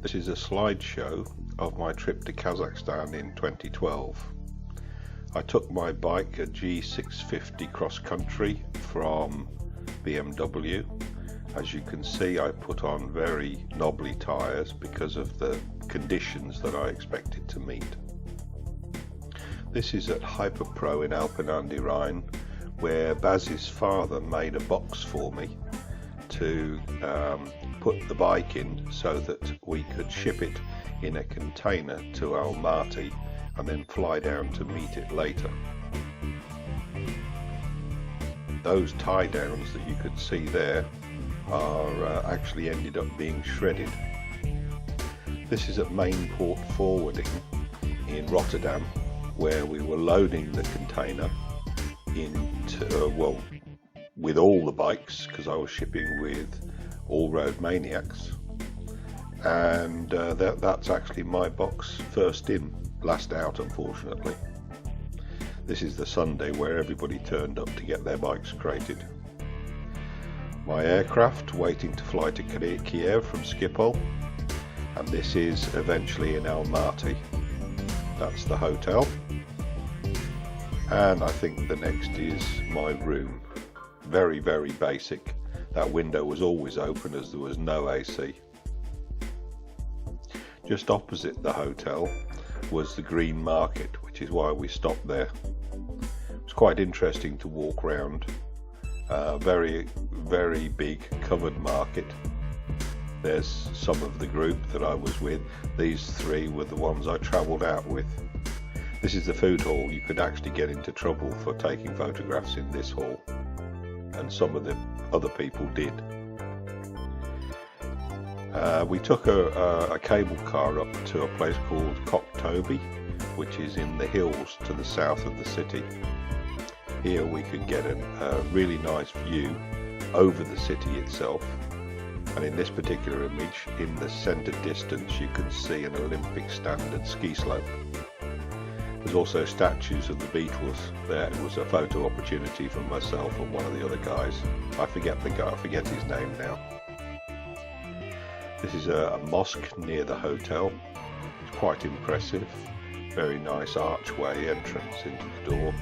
This is a slideshow of my trip to Kazakhstan in 2012. I took my bike, a G650 cross country from BMW. As you can see, I put on very knobbly tyres because of the conditions that I expected to meet. This is at Hyperpro in Almaty, Rhine, where Baz's father made a box for me to put the bike in so that we could ship it in a container to Almaty and then fly down to meet it later. Those tie downs that you could see there are actually ended up being shredded. This is at Main Port Forwarding in Rotterdam, where we were loading the container into, with all the bikes, because I was shipping with Allroadmaniacs, and that's actually my box, first in, last out, unfortunately. This is the Sunday where everybody turned up to get their bikes crated. My aircraft waiting to fly to Kiev from Schiphol, and this is eventually in Almaty. That's the hotel, and I think the next is my room. Very, very basic. That window was always open as there was no AC. Just opposite the hotel was the Green Market, which is why we stopped there. It was quite interesting to walk around. Very, very big covered market. There's some of the group that I was with. These three were the ones I travelled out with. This is the food hall. You could actually get into trouble for taking photographs in this hall, and some of the other people did. We took a cable car up to a place called Koktobi, which is in the hills to the south of the city. Here we could get a really nice view over the city itself, and in this particular image, in the centre distance, you can see an Olympic standard ski slope. There's also statues of the Beatles. There was a photo opportunity for myself and one of the other guys. I forget his name now. This is a mosque near the hotel. It's quite impressive. Very nice archway entrance into the door.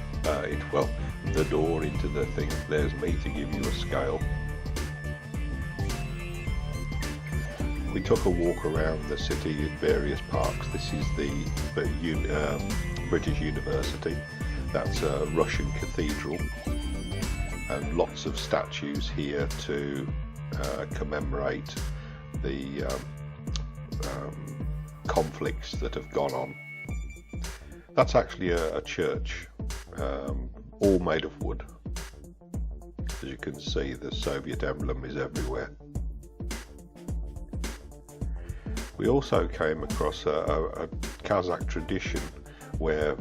The door into the thing. There's me to give you a scale. We took a walk around the city at various parks. This is the British University. That's a Russian cathedral, and lots of statues here to commemorate the conflicts that have gone on. That's actually a church, all made of wood. As you can see, the Soviet emblem is everywhere. We also came across a Kazakh tradition where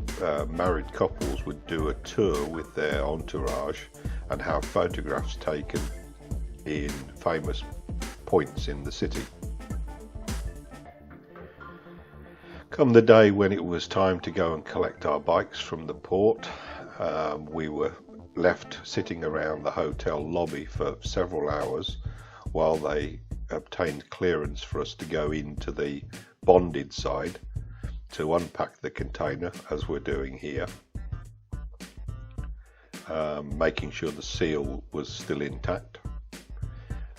married couples would do a tour with their entourage and have photographs taken in famous points in the city. Come the day when it was time to go and collect our bikes from the port, we were left sitting around the hotel lobby for several hours while they obtained clearance for us to go into the bonded side to unpack the container, as we're doing here, making sure the seal was still intact,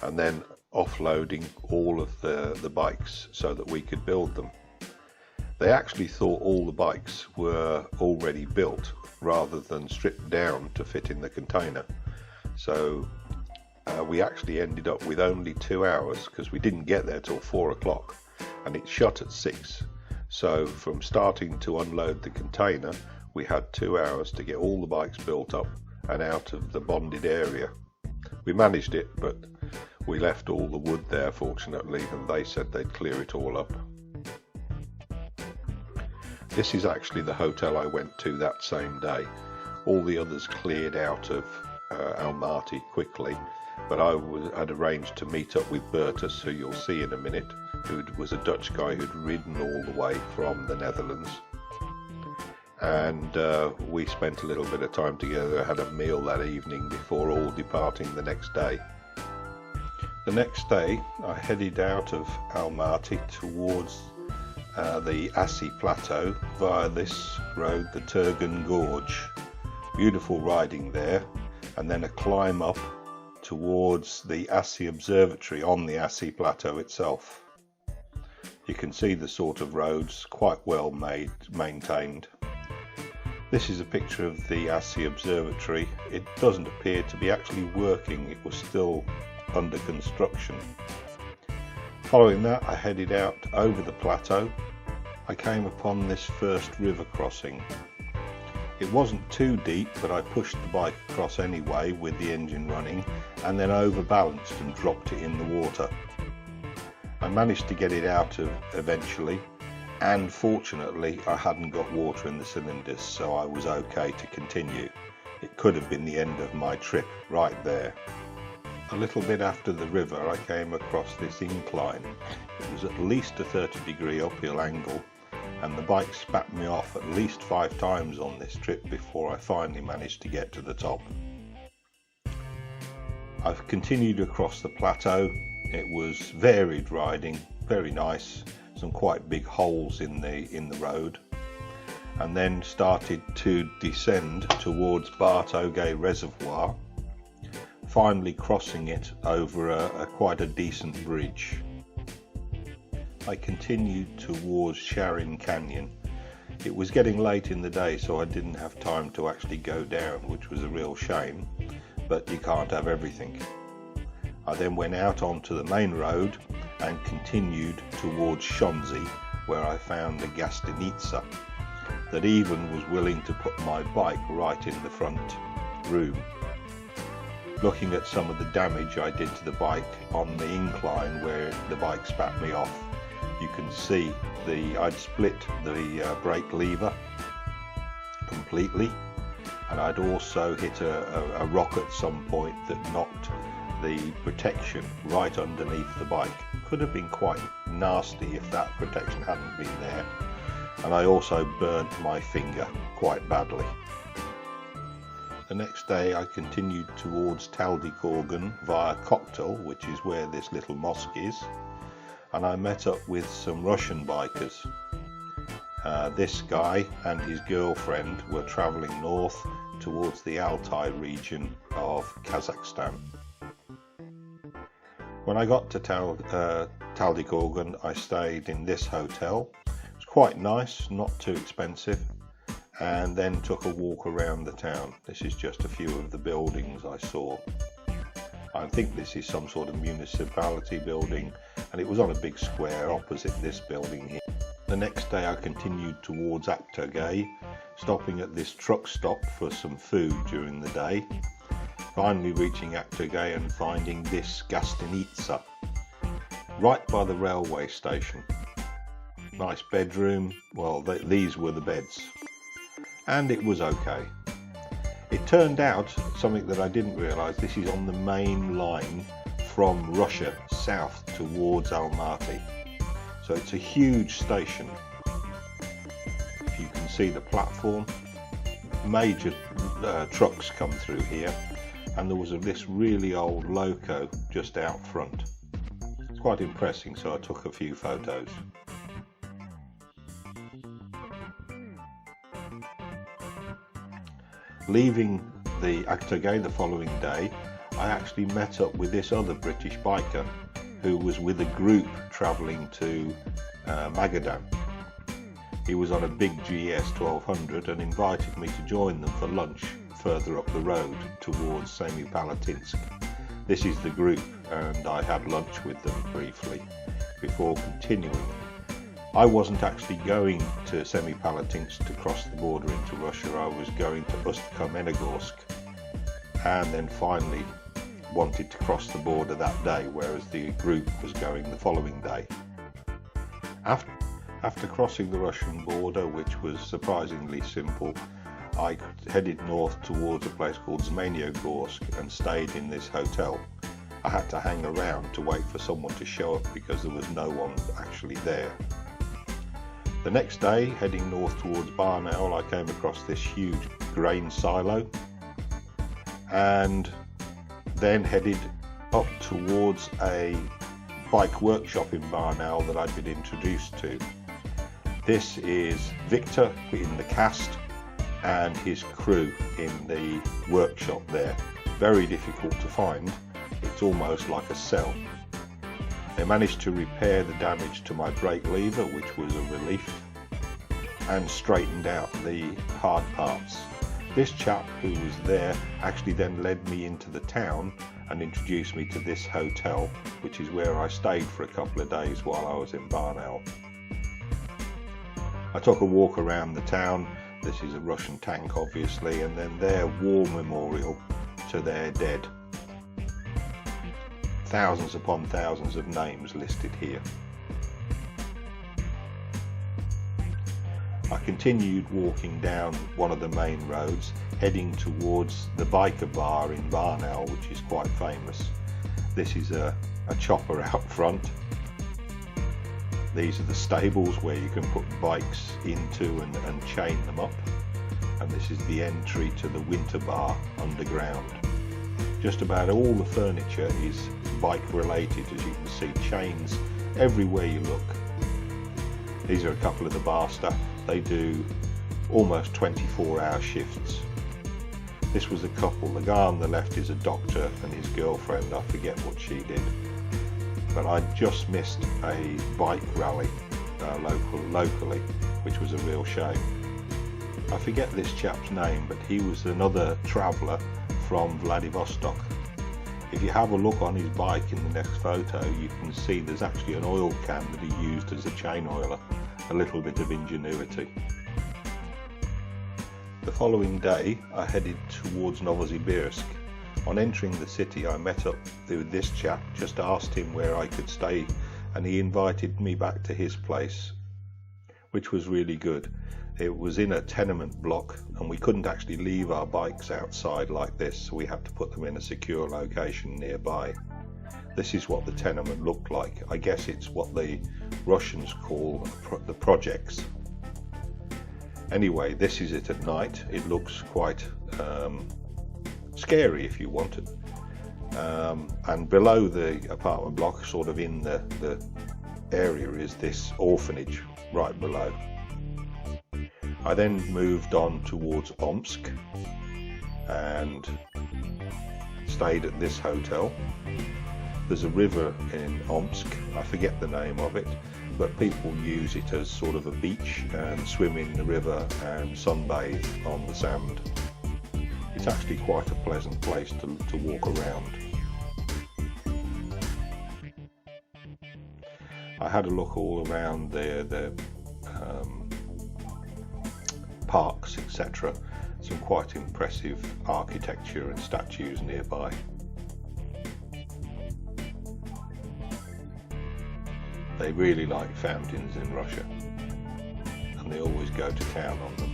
and then offloading all of the bikes so that we could build them. They actually thought all the bikes were already built rather than stripped down to fit in the container. So we actually ended up with only 2 hours, because we didn't get there till 4 o'clock and it shut at 6. So from starting to unload the container, we had 2 hours to get all the bikes built up and out of the bonded area. We managed it, but we left all the wood there, fortunately, and they said they'd clear it all up. This is actually the hotel I went to that same day. All the others cleared out of Almaty quickly, but I'd arranged to meet up with Bertus, who you'll see in a minute, who was a Dutch guy who'd ridden all the way from the Netherlands. And we spent a little bit of time together, had a meal that evening before all departing the next day. The next day I headed out of Almaty towards the Asi Plateau via this road, the Turgan Gorge. Beautiful riding there, and then a climb up towards the Asi Observatory on the Asi Plateau itself. You can see the sort of roads, quite well maintained. This is a picture of the Asi Observatory. It doesn't appear to be actually working, it was still under construction. Following that, I headed out over the plateau. I came upon this first river crossing. It wasn't too deep, but I pushed the bike across anyway with the engine running, and then overbalanced and dropped it in the water. I managed to get it out eventually, and fortunately I hadn't got water in the cylinders, so I was okay to continue. It could have been the end of my trip right there. A little bit after the river I came across this incline. It was at least a 30-degree uphill angle, and the bike spat me off at least 5 times on this trip before I finally managed to get to the top. I've continued across the plateau. It was varied riding, very nice, some quite big holes in the road, and then started to descend towards Bartogay Reservoir, finally crossing it over quite a decent bridge. I continued towards Sharin Canyon. It was getting late in the day, so I didn't have time to actually go down, which was a real shame, but you can't have everything. I then went out onto the main road and continued towards Shonzi, where I found a Gastanitsa that even was willing to put my bike right in the front room. Looking at some of the damage I did to the bike on the incline where the bike spat me off, you can see I'd split the brake lever completely, and I'd also hit a rock at some point that knocked the protection right underneath the bike. Could have been quite nasty if that protection hadn't been there, and I also burnt my finger quite badly. The next day I continued towards Taldykorgan via Koktol, which is where this little mosque is, and I met up with some Russian bikers. This guy and his girlfriend were travelling north towards the Altai region of Kazakhstan. When I got to Taldykorgan, I stayed in this hotel. It was quite nice, not too expensive, and then took a walk around the town. This is just a few of the buildings I saw. I think this is some sort of municipality building, and it was on a big square opposite this building here. The next day I continued towards Aktogay, stopping at this truck stop for some food during the day, finally reaching Aktogay and finding this Gastanitsa right by the railway station. Nice bedroom, well these were the beds, and it was okay. It turned out, something that I didn't realise, this is on the main line from Russia south towards Almaty. So it's a huge station. If you can see the platform, major trucks come through here, and there was this really old loco just out front. It's quite impressive, so I took a few photos. Leaving the Aktogay the following day, I actually met up with this other British biker who was with a group travelling to Magadan. He was on a big GS 1200 and invited me to join them for lunch further up the road towards Semipalatinsk. This is the group, and I had lunch with them briefly before continuing. I wasn't actually going to Semipalatinsk to cross the border into Russia. I was going to Ust-Kamenogorsk, and then finally wanted to cross the border that day, whereas the group was going the following day. After crossing the Russian border, which was surprisingly simple, I headed north towards a place called Zmenyogorsk and stayed in this hotel. I had to hang around to wait for someone to show up because there was no one actually there. The next day, heading north towards Barnaul, I came across this huge grain silo, and then headed up towards a bike workshop in Varnal that I'd been introduced to. This is Victor in the cast and his crew in the workshop there. Very difficult to find, it's almost like a cell. They managed to repair the damage to my brake lever, which was a relief, and straightened out the hard parts. This chap who was there actually then led me into the town and introduced me to this hotel, which is where I stayed for a couple of days while I was in Varnal. I took a walk around the town. This is a Russian tank obviously, and then their war memorial to their dead. Thousands upon thousands of names listed here. I continued walking down one of the main roads, heading towards the biker bar in Varnal, which is quite famous. This is a chopper out front. These are the stables where you can put bikes into and chain them up. And this is the entry to the winter bar underground. Just about all the furniture is bike related, as you can see, chains everywhere you look. These are a couple of the bar staff. They do almost 24-hour shifts. This was a couple. The guy on the left is a doctor and his girlfriend. I forget what she did. But I just missed a bike rally locally, which was a real shame. I forget this chap's name, but he was another traveller from Vladivostok. If you have a look on his bike in the next photo, you can see there's actually an oil can that he used as a chain oiler. A little bit of ingenuity. The following day I headed towards Novosibirsk. On entering the city I met up with this chap, just asked him where I could stay, and he invited me back to his place, which was really good. It was in a tenement block and we couldn't actually leave our bikes outside like this, so we had to put them in a secure location nearby. This is what the tenement looked like. I guess it's what the Russians call the projects. Anyway, this is it at night. It looks quite scary if you wanted. And below the apartment block, sort of in the area, is this orphanage right below. I then moved on towards Omsk and stayed at this hotel. There's a river in Omsk, I forget the name of it, but people use it as sort of a beach and swim in the river and sunbathe on the sand. It's actually quite a pleasant place to walk around. I had a look all around the parks, etc. Some quite impressive architecture and statues nearby. They really like fountains in Russia, and they always go to town on them.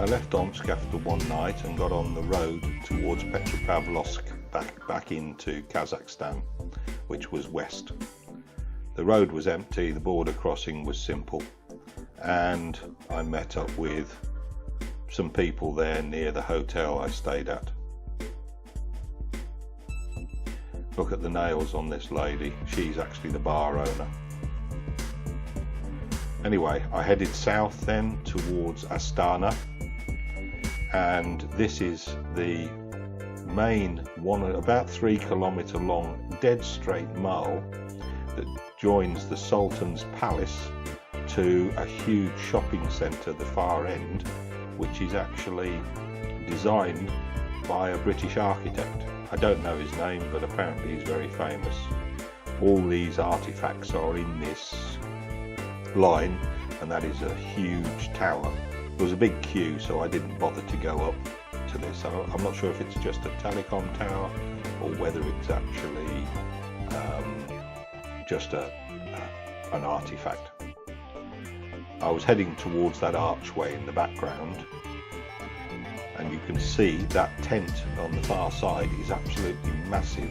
I left Omsk after one night and got on the road towards Petropavlovsk back into Kazakhstan, which was west. The road was empty, the border crossing was simple, and I met up with some people there near the hotel I stayed at. Look at the nails on this lady, she's actually the bar owner. Anyway, I headed south then towards Astana, and this is the main about 3 kilometre long dead straight mall that joins the Sultan's Palace to a huge shopping centre at the far end, which is actually designed by a British architect. I don't know his name, but apparently he's very famous. All these artifacts are in this line, and that is a huge tower. There was a big queue, so I didn't bother to go up to this. I'm not sure if it's just a telecom tower or whether it's actually just an artifact. I was heading towards that archway in the background, and you can see that tent on the far side is absolutely massive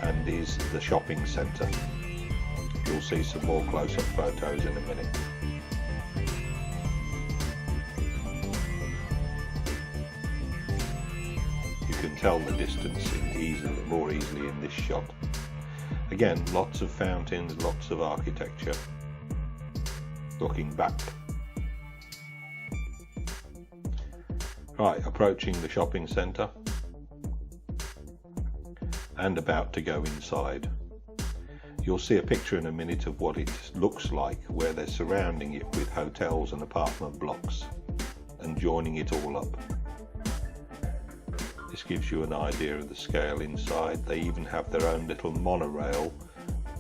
and is the shopping centre. You'll see some more close-up photos in a minute. You can tell the distance more easily in this shot. Again, lots of fountains, lots of architecture. Looking back. Right, approaching the shopping centre and about to go inside. You'll see a picture in a minute of what it looks like, where they're surrounding it with hotels and apartment blocks and joining it all up. This gives you an idea of the scale inside. They even have their own little monorail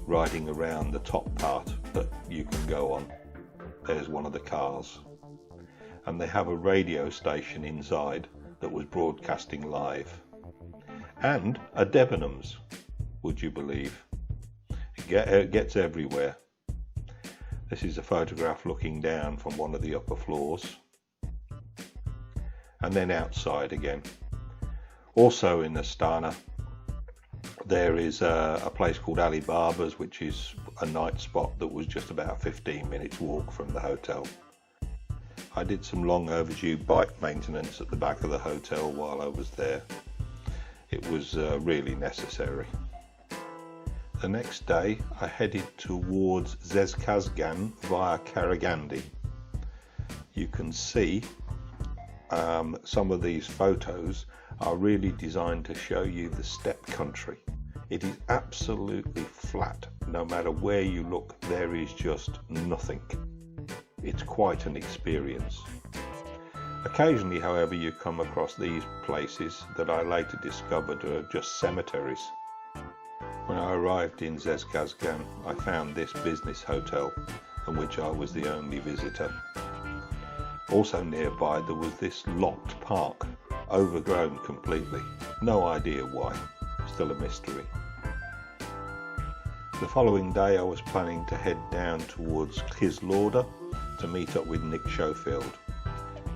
riding around the top part that you can go on. There's one of the cars. And they have a radio station inside that was broadcasting live. And a Debenhams, would you believe? It gets everywhere. This is a photograph looking down from one of the upper floors. And then outside again. Also in Astana, there is a place called Ali Baba's, which is a night spot that was just about 15 minutes walk from the hotel. I did some long overdue bike maintenance at the back of the hotel while I was there. It was really necessary. The next day I headed towards Zhezkazgan via Karaganda. You can see some of these photos are really designed to show you the steppe country. It is absolutely flat. No matter where you look, there is just nothing. It's quite an experience. Occasionally, however, you come across these places that I later discovered are just cemeteries. When I arrived in Zhezkazgan, I found this business hotel, in which I was the only visitor. Also nearby there was this locked park, overgrown completely. No idea why, still a mystery. The following day I was planning to head down towards Kizloda to meet up with Nick Schofield.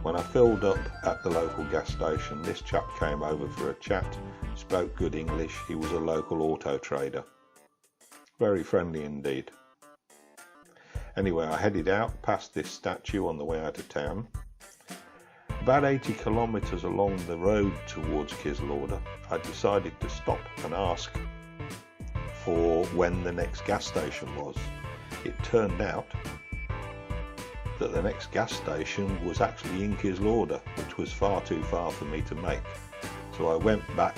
When I filled up at the local gas station, this chap came over for a chat, spoke good English. He was a local auto trader. Very friendly indeed. Anyway, I headed out past this statue on the way out of town. About 80 kilometres along the road towards Kizloda, I decided to stop and ask for when the next gas station was. It turned out that the next gas station was actually in Kizloda, which was far too far for me to make. So I went back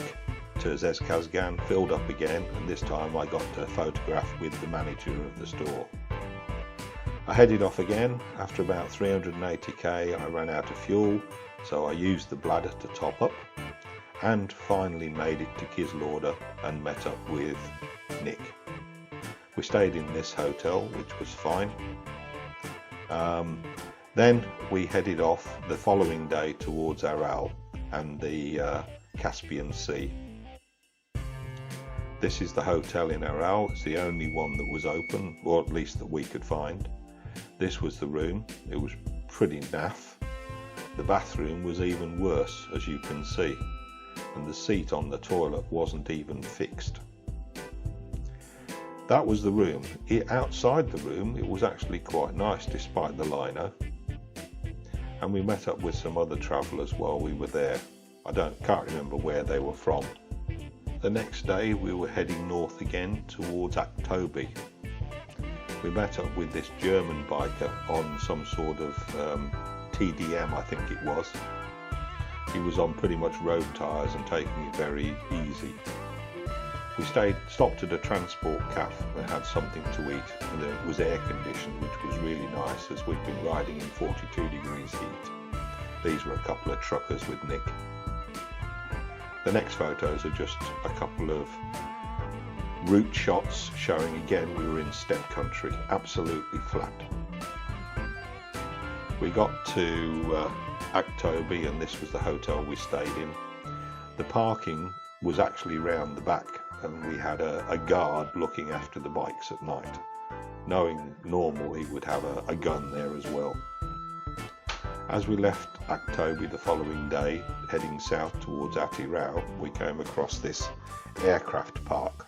to Zhezkazgan, filled up again, and this time I got a photograph with the manager of the store. I headed off again. After about 380k I ran out of fuel, so I used the bladder to top up and finally made it to Kizloda and met up with Nick. We stayed in this hotel, which was fine. Then we headed off the following day towards Aral and the Caspian Sea. This is the hotel in Aral. It's the only one that was open, or at least that we could find. This was the room. It was pretty naff. The bathroom was even worse, as you can see, and the seat on the toilet wasn't even fixed. That was the room. Outside the room, it was actually quite nice despite the lino. And we met up with some other travellers while we were there. I can't remember where they were from. The next day we were heading north again towards Aktobe. We met up with this German biker on some sort of TDM, I think it was. He was on pretty much road tyres and taking it very easy. We stopped at a transport cafe and had something to eat, and it was air conditioned, which was really nice as we'd been riding in 42 degrees heat. These were a couple of truckers with Nick. The next photos are just a couple of route shots showing again we were in steppe country, absolutely flat. We got to Aktobe and this was the hotel we stayed in. The parking was actually round the back and we had a guard looking after the bikes at night. Knowing normal he would have a gun there as well. As we left Aktobe the following day, heading south towards Atirau, we came across this aircraft park.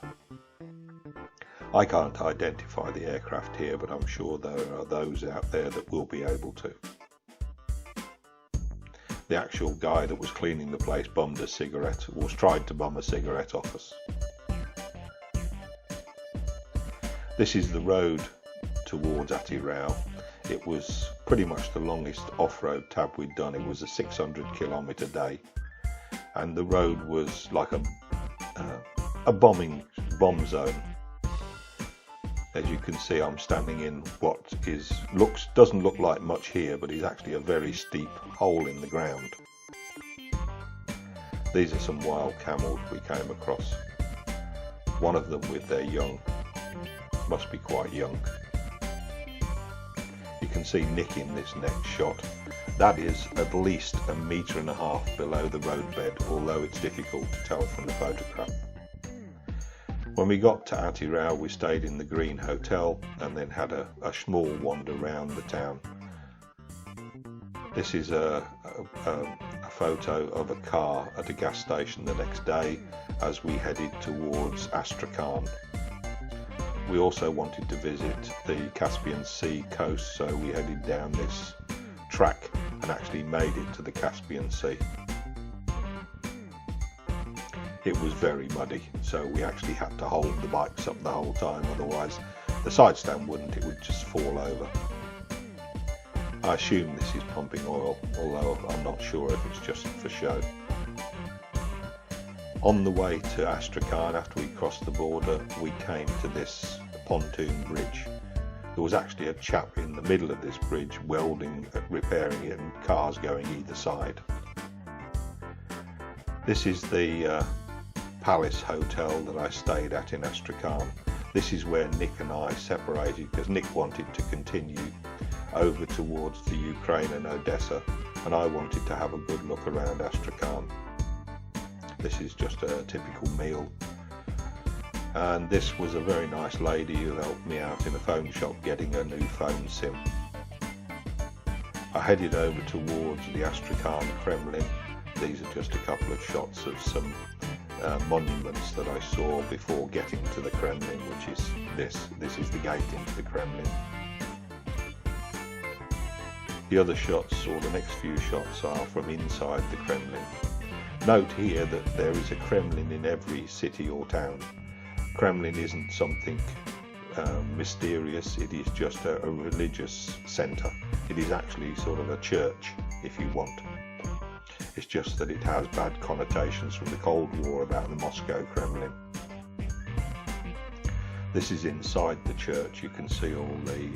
I can't identify the aircraft here, but I'm sure there are those out there that will be able to. the actual guy that was cleaning the place bummed a cigarette, or tried to bum a cigarette off us. This is the road towards Atirau. It was pretty much the longest off-road tab we'd done. It was a 600-kilometre day, and the road was like a bomb zone. As you can see, I'm standing in what doesn't look like much here, but is actually a very steep hole in the ground. These are some wild camels we came across. One of them with their young, must be quite young. You can see Nick in this next shot. That is at least 1.5 meters below the roadbed, although it's difficult to tell from the photograph. When we got to Atirau, we stayed in the Green Hotel and then had a small wander around the town. This is a photo of a car at a gas station the next day as we headed towards Astrakhan. We also wanted to visit the Caspian Sea coast, so we headed down this track and actually made it to the Caspian Sea. It was very muddy, so we actually had to hold the bikes up the whole time, otherwise the side stand wouldn't, it would just fall over. I assume this is pumping oil, although I'm not sure if it's just for show. On the way to Astrakhan, after we crossed the border, we came to this pontoon bridge. There was actually a chap in the middle of this bridge welding, repairing it, and cars going either side. This is the Palace Hotel that I stayed at in Astrakhan. This is where Nick and I separated because Nick wanted to continue over towards the Ukraine and Odessa, and I wanted to have a good look around Astrakhan. This is just a typical meal. And this was a very nice lady who helped me out in a phone shop getting a new phone SIM. I headed over towards the Astrakhan Kremlin. These are just a couple of shots of some monuments that I saw before getting to the Kremlin, which is this. This is the gate into the Kremlin. The other shots, or the next few shots, are from inside the Kremlin. Note here that there is a Kremlin in every city or town. Kremlin isn't something mysterious, it is just a religious centre. It is actually sort of a church, if you want. It's just that it has bad connotations from the Cold War about the Moscow Kremlin. This is inside the church. You can see all the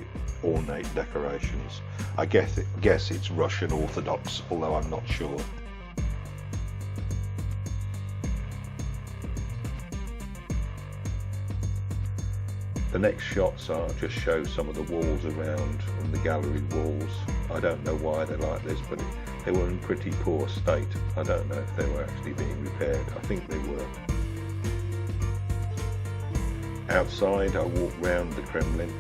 ornate decorations. I guess it's Russian Orthodox, although I'm not sure. The next shots just show some of the walls around and the gallery walls. I don't know why they're like this, but they were in pretty poor state. I don't know if they were actually being repaired. I think they were. Outside, I walked round the Kremlin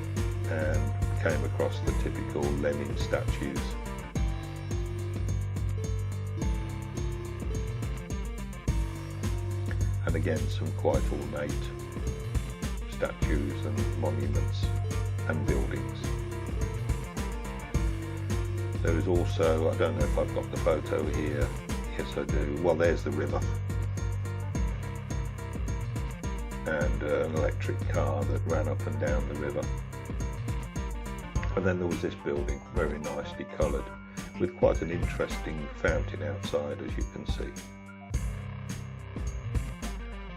and came across the typical Lenin statues. And again, some quite ornate statues and monuments and buildings. There is also, I don't know if I've got the photo here. Yes, I do. Well, there's the river. And an electric car that ran up and down the river. And then there was this building, very nicely coloured, with quite an interesting fountain outside, as you can see.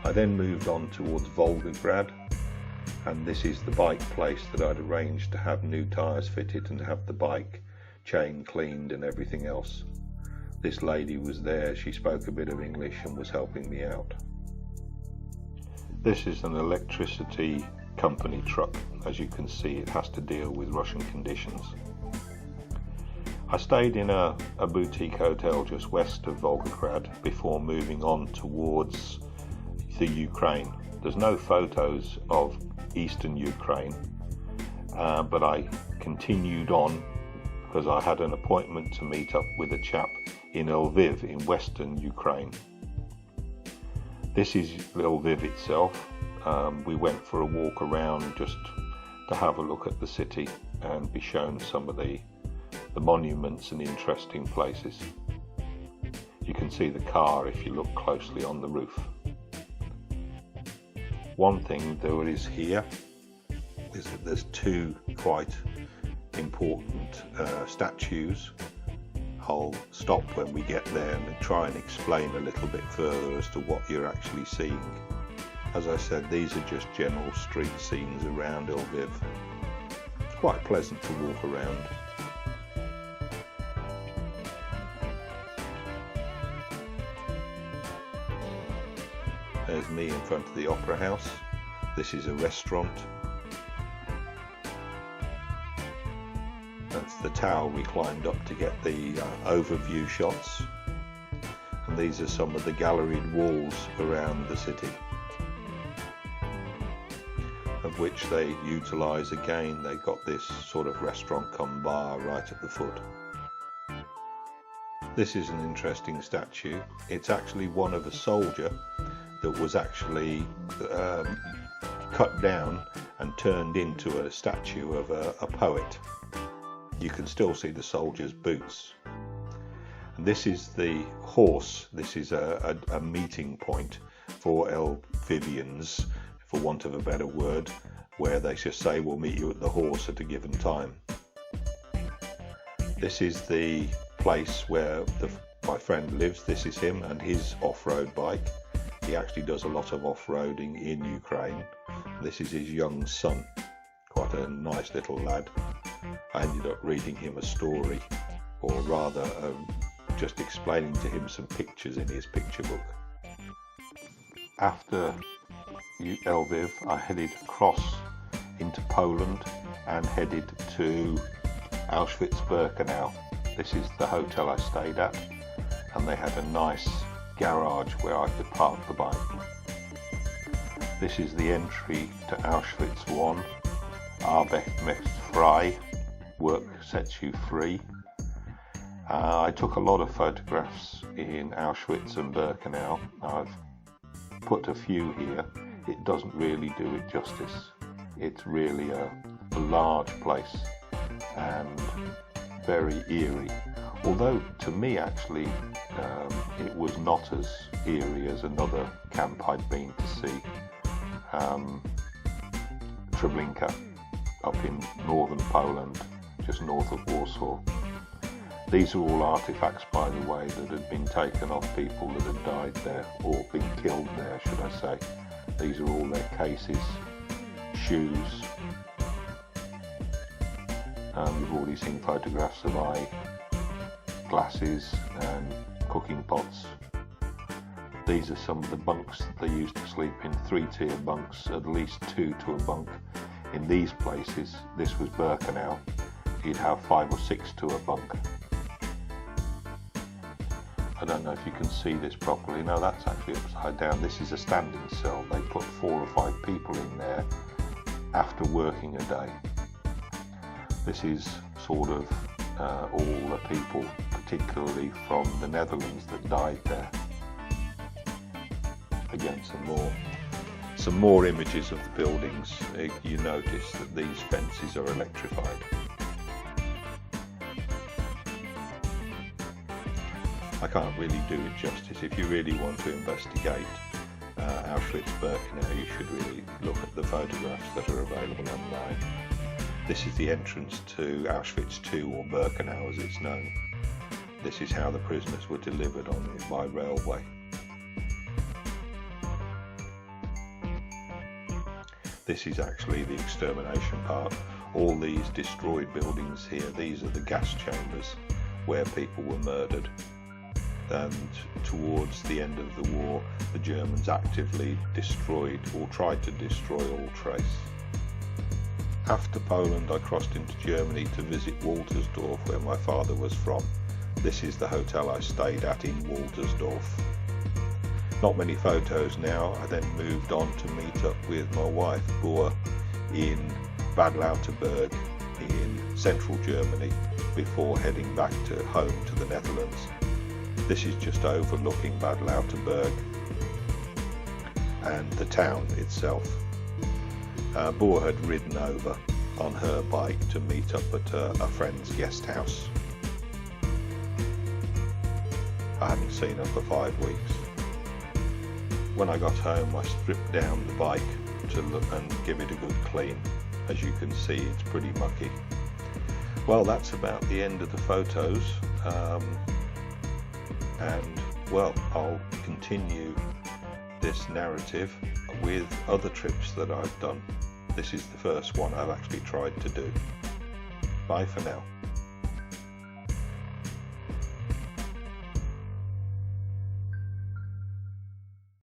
I then moved on towards Volgograd, and this is the bike place that I'd arranged to have new tyres fitted and have the bike chain cleaned and everything else. This lady was there, she spoke a bit of English and was helping me out. This is an electricity company truck. As you can see, it has to deal with Russian conditions. I stayed in a boutique hotel just west of Volgograd before moving on towards the Ukraine. There's no photos of eastern Ukraine, but I continued on because I had an appointment to meet up with a chap in Lviv in western Ukraine. This is Lviv itself. We went for a walk around just to have a look at the city and be shown some of the monuments and interesting places. You can see the car if you look closely on the roof. One thing there is here is that there's two quite important statues. I'll stop when we get there and try and explain a little bit further as to what you're actually seeing. As I said, these are just general street scenes around Lviv. It's quite pleasant to walk around. There's me in front of the Opera House. This is a restaurant. That's the tower we climbed up to get the overview shots. And these are some of the galleried walls around the city, of which they utilise again. They got this sort of restaurant cum bar right at the foot. This is an interesting statue. It's actually one of a soldier that was actually cut down and turned into a statue of a poet. You can still see the soldier's boots. And this is the horse. This is a meeting point for Lvivians, for want of a better word, where they just say, we'll meet you at the horse at a given time. This is the place where my friend lives. This is him and his off-road bike. He actually does a lot of off-roading in Ukraine. This is his young son, quite a nice little lad. I ended up reading him a story, or rather just explaining to him some pictures in his picture book. After Lviv, I headed across into Poland and headed to Auschwitz-Birkenau. This is the hotel I stayed at, and they had a nice garage where I could park the bike. This is the entry to Auschwitz 1. Arbeit macht frei. Work sets you free. I took a lot of photographs in Auschwitz and Birkenau. I've put a few here. It doesn't really do it justice. It's really a large place and very eerie. Although to me actually it was not as eerie as another camp I'd been to see, Treblinka, up in northern Poland, just north of Warsaw. These are all artifacts, by the way, that had been taken off people that had died there, or been killed there, should I say. These are all their cases, shoes. You've already seen photographs of eye glasses and cooking pots. These are some of the bunks that they used to sleep in, 3-tier bunks, at least 2 to a bunk. In these places, this was Birkenau, you'd have 5 or 6 to a bunk. I don't know if you can see this properly. No, that's actually upside down. This is a standing cell. They put 4 or 5 people in there after working a day. This is sort of all the people, particularly from the Netherlands, that died there. Again, some more images of the buildings. You notice that these fences are electrified. I can't really do it justice. If you really want to investigate Auschwitz-Birkenau, you should really look at the photographs that are available online. This is the entrance to Auschwitz II, or Birkenau as it's known. This is how the prisoners were delivered on it by railway. This is actually the extermination part. All these destroyed buildings here, these are the gas chambers where people were murdered. And towards the end of the war, the Germans actively destroyed, or tried to destroy, all trace. After Poland, I crossed into Germany to visit Waltersdorf, where my father was from. This is the hotel I stayed at in Waltersdorf. Not many photos now. I then moved on to meet up with my wife, Boer, in Bad Lauterberg in central Germany, before heading back to home to the Netherlands. This is just overlooking Bad Lauterberg and the town itself. Boer had ridden over on her bike to meet up at a friend's guest house. I hadn't seen her for 5 weeks. When I got home, I stripped down the bike to look and give it a good clean. As you can see, it's pretty mucky. Well, that's about the end of the photos, and well, I'll continue this narrative with other trips that I've done. This is the first one I've actually tried to do. Bye for now.